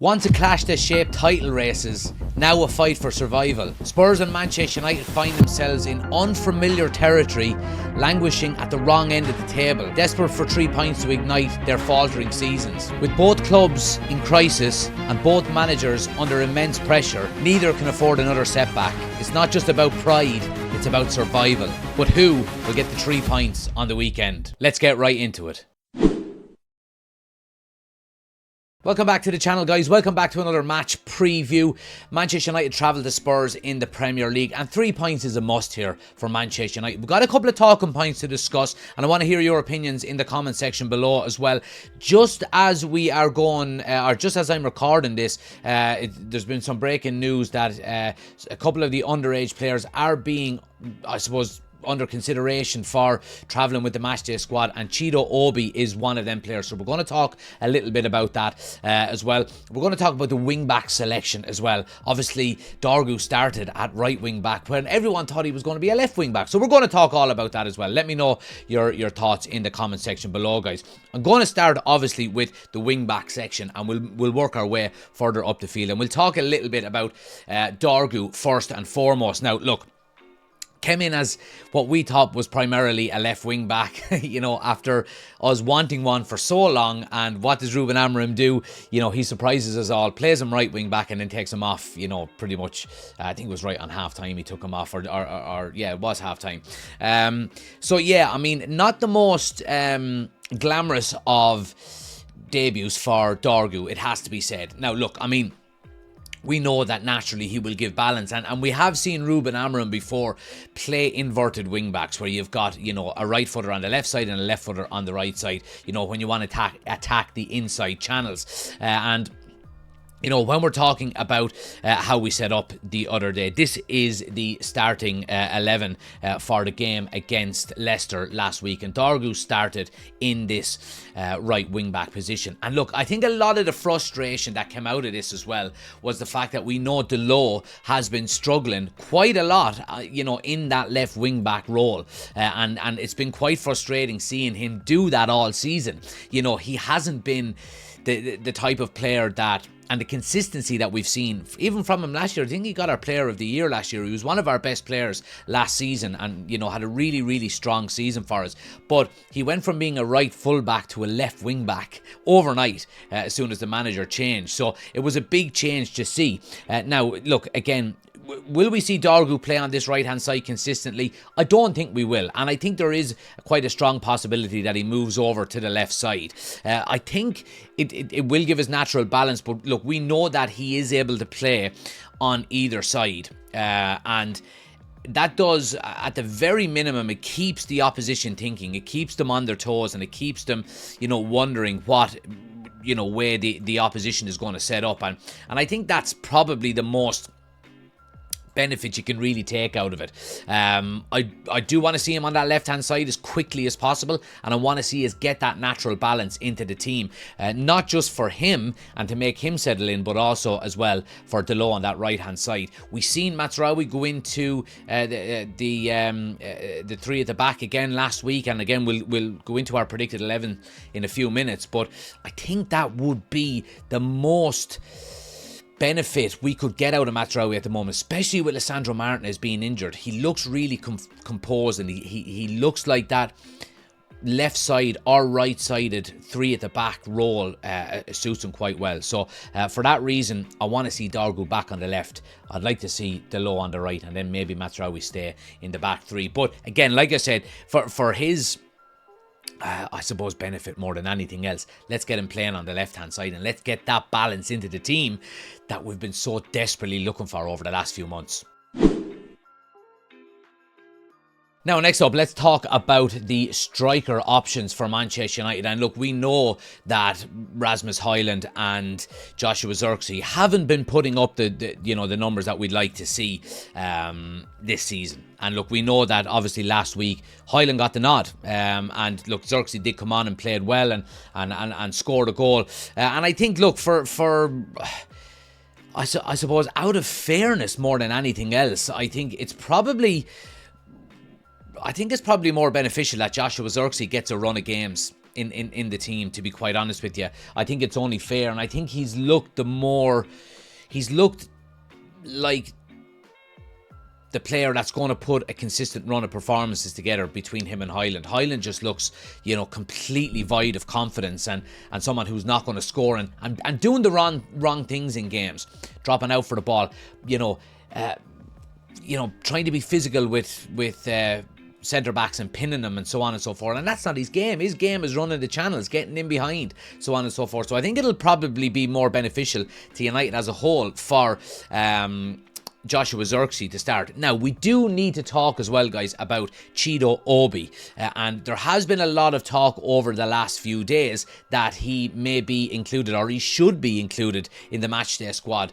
Once a clash that shaped title races, now a fight for survival. Spurs and Manchester United find themselves in unfamiliar territory, languishing at the wrong end of the table, desperate for 3 points to ignite their faltering seasons. With both clubs in crisis and both managers under immense pressure, neither can afford another setback. It's not just about pride, it's about survival. But who will get the 3 points on the weekend? Let's get right into it. Welcome back to the channel, guys. Welcome back to another match preview. Manchester United travel to Spurs in the Premier League, and 3 points is a must here for Manchester United. We've got a couple of talking points to discuss, and I want to hear your opinions in the comment section below as well. Just as we are going, or just as I'm recording this, there's been some breaking news that a couple of the underage players are being, I suppose, under consideration for travelling with the matchday squad, and Chido Obi is one of them players. So we're going to talk a little bit about that as well. We're going to talk about the wing-back selection as well. Obviously, Dorgu started at right wing-back when everyone thought he was going to be a left wing-back. So we're going to talk all about that as well. Let me know your thoughts in the comment section below, guys. I'm going to start, obviously, with the wing-back section, and we'll work our way further up the field. And we'll talk a little bit about Dorgu first and foremost. Now, look, came in as what we thought was primarily a left wing back, you know, after us wanting one for so long. And what does Ruben Amorim do? You know, he surprises us all, plays him right wing back and then takes him off, you know, pretty much, I think it was right on half time he took him off, or yeah, it was half time. So yeah, I mean, not the most glamorous of debuts for Dorgu, it has to be said. Now look, I mean, we know that naturally he will give balance, and we have seen Ruben Amorim before play inverted wing backs where you've got, you know, a right footer on the left side and a left footer on the right side, you know, when you want to attack the inside channels. And you know, when we're talking about how we set up the other day, this is the starting 11 for the game against Leicester last week. And Dorgu started in this right wing-back position. And look, I think a lot of the frustration that came out of this as well was the fact that we know Delors has been struggling quite a lot, you know, in that left wing-back role. And it's been quite frustrating seeing him do that all season. You know, he hasn't been the type of player that, and the consistency that we've seen, even from him last year. I think he got our player of the year last year. He was one of our best players last season and, you know, had a really, really strong season for us. But he went from being a right fullback to a left wing back overnight as soon as the manager changed. So it was a big change to see. Now, look, again, will we see Dorgu play on this right-hand side consistently? I don't think we will. And I think there is quite a strong possibility that he moves over to the left side. I think it will give us natural balance. But look, we know that he is able to play on either side. And that does, at the very minimum, it keeps the opposition thinking. It keeps them on their toes, and it keeps them, you know, wondering what, you know, way the opposition is going to set up. And I think that's probably the most benefit you can really take out of it. I do want to see him on that left hand side as quickly as possible, and I want to see us get that natural balance into the team, not just for him and to make him settle in, but also as well for Delors on that right hand side. We've seen Mazraoui go into the three at the back again last week, and again we'll go into our predicted 11 in a few minutes, but I think that would be the most benefit we could get out of Mazraoui at the moment, especially with Lisandro Martinez being injured. He looks really composed, and he looks like that left side or right sided three at the back role suits him quite well. So for that reason, I want to see Dorgu back on the left. I'd like to see Delors on the right, and then maybe Mazraoui stay in the back three. But again, like I said, for his I suppose benefit more than anything else, let's get him playing on the left hand side, and let's get that balance into the team that we've been so desperately looking for over the last few months. Now, next up, let's talk about the striker options for Manchester United. And look, we know that Rasmus Højlund and Joshua Zirkzee haven't been putting up the numbers that we'd like to see this season. And look, we know that obviously last week Højlund got the nod, and look, Zirkzee did come on and played well and scored a goal. And I think, look, I suppose out of fairness more than anything else, I think it's probably more beneficial that Joshua Zirkzee gets a run of games in the team, to be quite honest with you. I think it's only fair, and I think he's looked like the player that's going to put a consistent run of performances together between him and Hyland. Hyland just looks, completely void of confidence and someone who's not going to score and doing the wrong things in games, dropping out for the ball, trying to be physical with centre backs and pinning them and so on and so forth. And that's not his game. His game is running the channels, getting in behind, so on and so forth. So I think it'll probably be more beneficial to United as a whole for Joshua Zirkzee to start. Now, we do need to talk as well, guys, about Chido Obi. And there has been a lot of talk over the last few days that he may be included, or he should be included, in the matchday squad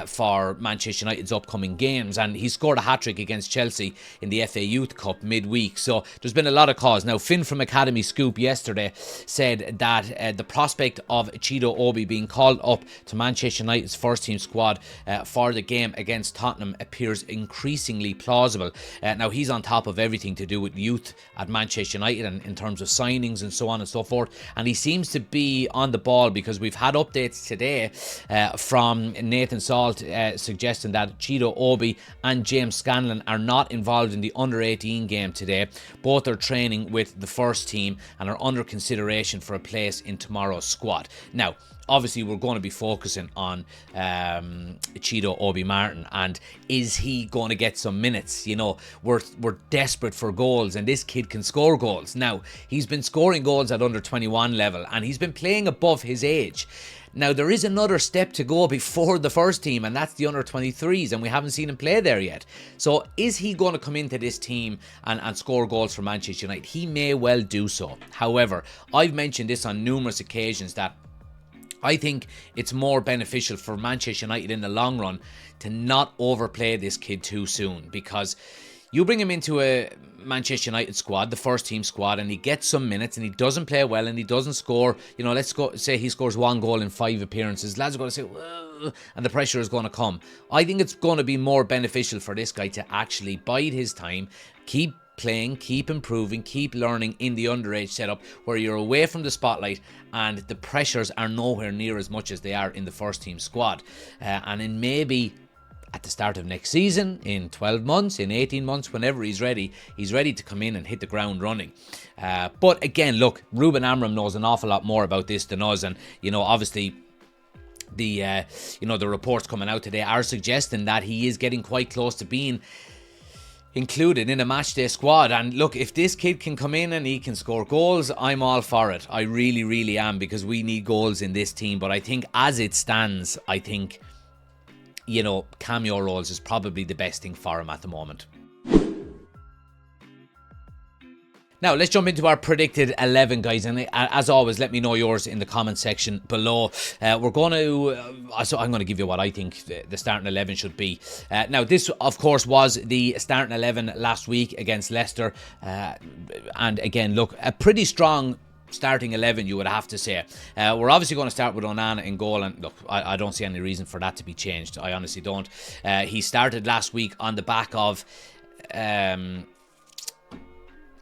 for Manchester United's upcoming games. And he scored a hat-trick against Chelsea in the FA Youth Cup midweek. So there's been a lot of cause. Now, Finn from Academy Scoop yesterday said that the prospect of Chido Obi being called up to Manchester United's first team squad for the game against Tottenham appears increasingly plausible. Now, he's on top of everything to do with youth at Manchester United and in terms of signings and so on and so forth, and he seems to be on the ball, because we've had updates today from Nathan Salt suggesting that Chido Obi and James Scanlon are not involved in the under-18 game today. Both are training with the first team and are under consideration for a place in tomorrow's squad. Now, obviously, we're going to be focusing on Chido Obi Martin, and is he going to get some minutes? We're desperate for goals, and this kid can score goals. Now, he's been scoring goals at under 21 level, and he's been playing above his age. Now, there is another step to go before the first team, and that's the under 23s, and we haven't seen him play there yet. So is he going to come into this team and score goals for Manchester United? He may well do so. However, I've mentioned this on numerous occasions that I think it's more beneficial for Manchester United in the long run to not overplay this kid too soon, because you bring him into a Manchester United squad, the first team squad, and he gets some minutes and he doesn't play well and he doesn't score, let's go say he scores 1 goal in 5 appearances. Lads are going to say, well, and the pressure is going to come. I think it's going to be more beneficial for this guy to actually bide his time, keep playing, keep improving, keep learning in the underage setup where you're away from the spotlight and the pressures are nowhere near as much as they are in the first team squad. And then maybe at the start of next season, in 12 months, in 18 months, whenever he's ready to come in and hit the ground running. But again, look, Ruben Amram knows an awful lot more about this than us, and obviously the reports coming out today are suggesting that he is getting quite close to being included in a matchday squad. And look, if this kid can come in and he can score goals, I'm all for it. I really, really am, because we need goals in this team. But I think as it stands, I think, cameo roles is probably the best thing for him at the moment. Now, let's jump into our predicted 11, guys. And as always, let me know yours in the comment section below. We're going to... so I'm going to give you what I think the starting 11 should be. Now, this, of course, was the starting 11 last week against Leicester. And again, look, a pretty strong starting 11, you would have to say. We're obviously going to start with Onana in goal, and look, I don't see any reason for that to be changed. I honestly don't. He started last week on the back of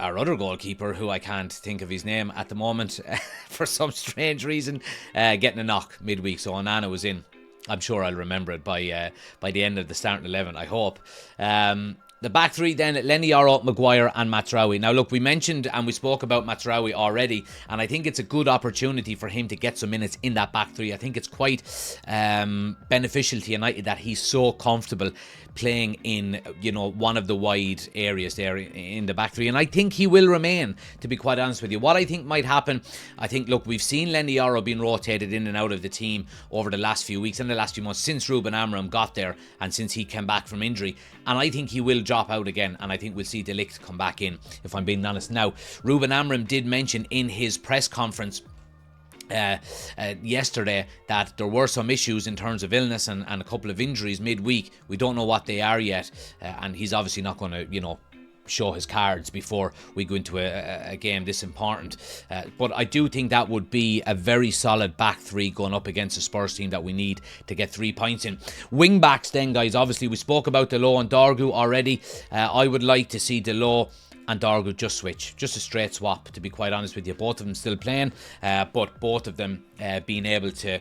our other goalkeeper, who I can't think of his name at the moment for some strange reason, getting a knock midweek. So Onana was in. I'm sure I'll remember it by the end of the starting 11, I hope. The back three then, Lenny Yoro, Maguire and Mazraoui. Now look, we mentioned and we spoke about Mazraoui already, and I think it's a good opportunity for him to get some minutes in that back three. I think it's quite beneficial to United that he's so comfortable playing in, one of the wide areas there in the back three, and I think he will remain, to be quite honest with you. What I think might happen, I think, look, we've seen Lenny Yoro being rotated in and out of the team over the last few weeks and the last few months since Ruben Amram got there and since he came back from injury, and I think he will drop out again, and I think we'll see De Ligt come back in, if I'm being honest. Now, Ruben Amram did mention in his press conference yesterday that there were some issues in terms of illness and a couple of injuries midweek. We don't know what they are yet, and he's obviously not going to, show his cards before we go into a game this important. But I do think that would be a very solid back three going up against a Spurs team that we need to get 3 points in. Wing backs then, guys, obviously we spoke about Delot and Dorgu already. I would like to see Delot and Dorgu just switch. Just a straight swap, to be quite honest with you. Both of them still playing, but both of them being able to,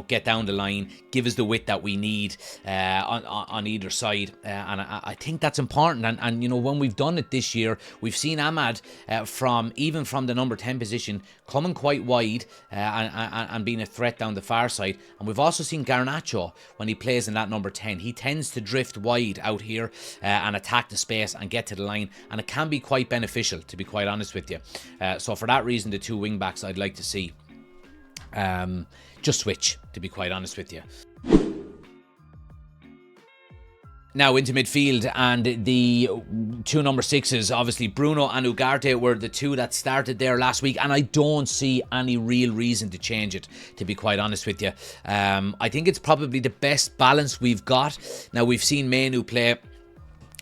get down the line, give us the width that we need on either side. And I think that's important. And when we've done it this year, we've seen Ahmad from the number 10 position coming quite wide and being a threat down the far side. And we've also seen Garnacho, when he plays in that number 10, he tends to drift wide out here and attack the space and get to the line, and it can be quite beneficial, to be quite honest with you. So for that reason, the two wing backs I'd like to see just switch, to be quite honest with you. Now into midfield, and the two number 6s, obviously Bruno and Ugarte were the two that started there last week, and I don't see any real reason to change it, to be quite honest with you. I think it's probably the best balance we've got. Now, we've seen Manu play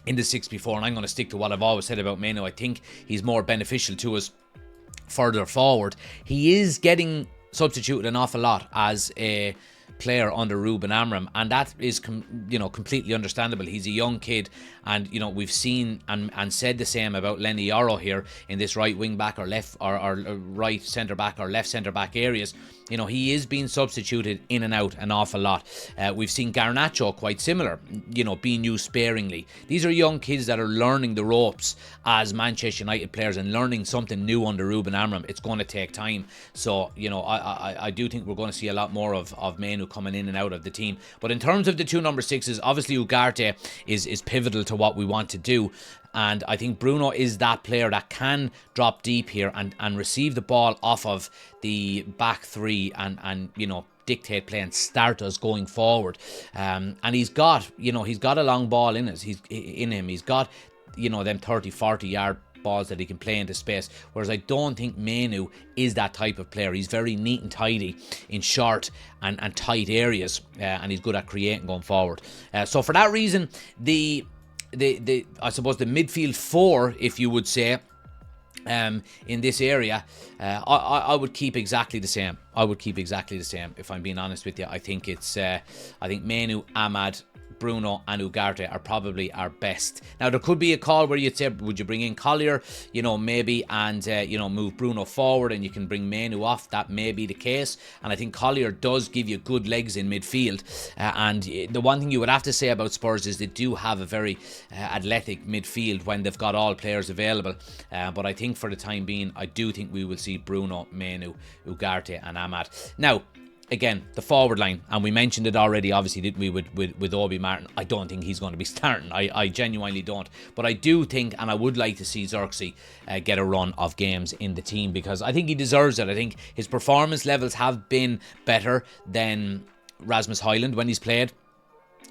in the 6 before, and I'm going to stick to what I've always said about Manu. I think he's more beneficial to us further forward. He is getting substituted an awful lot as a player under Ruben Amram, and that is completely understandable. He's a young kid, and we've seen and said the same about Lenny Yoro here in this right wing back or left or right centre back or left centre back areas. He is being substituted in and out an awful lot. We've seen Garnacho quite similar, being used sparingly. These are young kids that are learning the ropes as Manchester United players and learning something new under Ruben Amram. It's going to take time. So, I do think we're going to see a lot more of Manu coming in and out of the team. But in terms of the two number 6s, obviously Ugarte is pivotal to what we want to do. And I think Bruno is that player that can drop deep here and receive the ball off of the back three and dictate play and start us going forward. And he's got a long ball in us. He's got, them 30, 40 yard balls that he can play into space, whereas I don't think Manu is that type of player. He's very neat and tidy in short and tight areas, and he's good at creating going forward. So for that reason, I suppose the midfield 4, if you would say, in this area, I would keep exactly the same. If I'm being honest with you. I think Manu, Ahmad, Bruno and Ugarte are probably our best. Now, there could be a call where you'd say, would you bring in Collier, maybe, and, move Bruno forward and you can bring Manu off. That may be the case. And I think Collier does give you good legs in midfield. And the one thing you would have to say about Spurs is they do have a very athletic midfield when they've got all players available. But I think for the time being, I do think we will see Bruno, Manu, Ugarte and Ahmad. Now, again, the forward line, and we mentioned it already, obviously, didn't we, with Obi Martin. I don't think he's going to be starting. I genuinely don't. But I do think, and I would like to see Xerxes get a run of games in the team, because I think he deserves it. I think his performance levels have been better than Rasmus Højlund when he's played.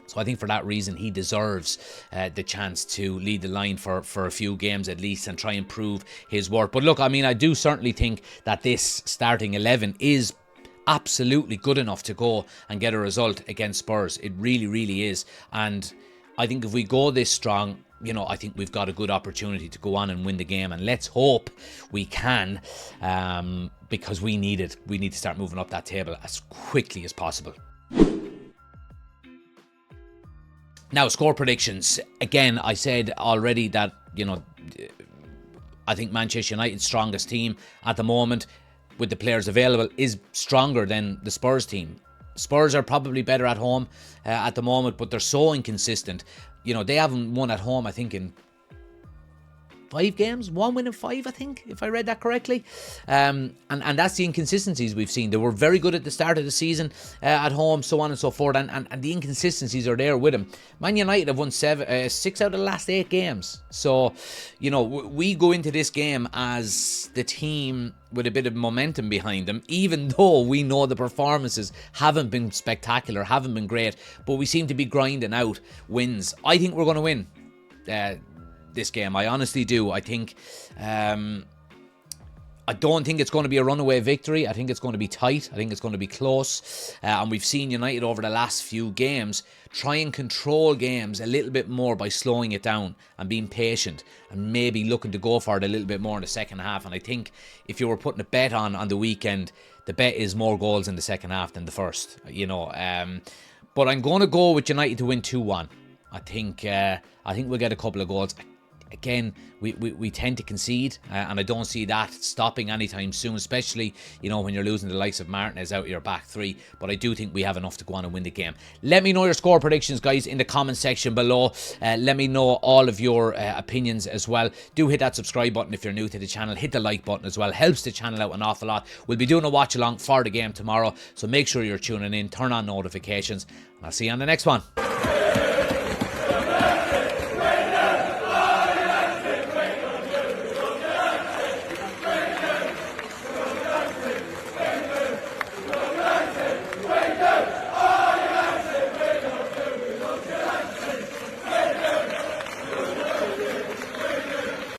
So I think for that reason, he deserves the chance to lead the line for a few games at least and try and prove his worth. But look, I do certainly think that this starting 11 is absolutely good enough to go and get a result against Spurs. It really, really is. And I think if we go this strong, I think we've got a good opportunity to go on and win the game. And let's hope we can, because we need it. We need to start moving up that table as quickly as possible. Now, score predictions. Again, I said already that, I think Manchester United's strongest team at the moment, with the players available, is stronger than the Spurs team. Spurs are probably better at home at the moment, but they're so inconsistent. They haven't won at home, I think, in 5 games, 1 win in 5, I think, if I read that correctly. And that's the inconsistencies we've seen. They were very good at the start of the season at home, so on and so forth, and the inconsistencies are there with them. Man United have won 6 out of the last 8 games. So, we go into this game as the team with a bit of momentum behind them, even though we know the performances haven't been spectacular, haven't been great, but we seem to be grinding out wins. I think we're going to win this game. I honestly do. I think I don't think it's going to be a runaway victory. I think it's going to be tight. I think it's going to be close. And we've seen United over the last few games try and control games a little bit more by slowing it down and being patient and maybe looking to go for it a little bit more in the second half. And I think if you were putting a bet on the weekend, the bet is more goals in the second half than the first. But I'm going to go with United to win 2-1. I think we'll get a couple of goals. again, we tend to concede, and I don't see that stopping anytime soon, especially, you know, when you're losing the likes of Martinez out of your back three. But I do think we have enough to go on and win the game. Let me know your score predictions, guys, in the comment section below. Let me know all of your opinions as well. Do hit that subscribe button if you're new to the channel. Hit the like button as well. Helps the channel out an awful lot. We'll be doing a watch along for the game tomorrow, so make sure you're tuning in. Turn on notifications, and I'll see you on the next one.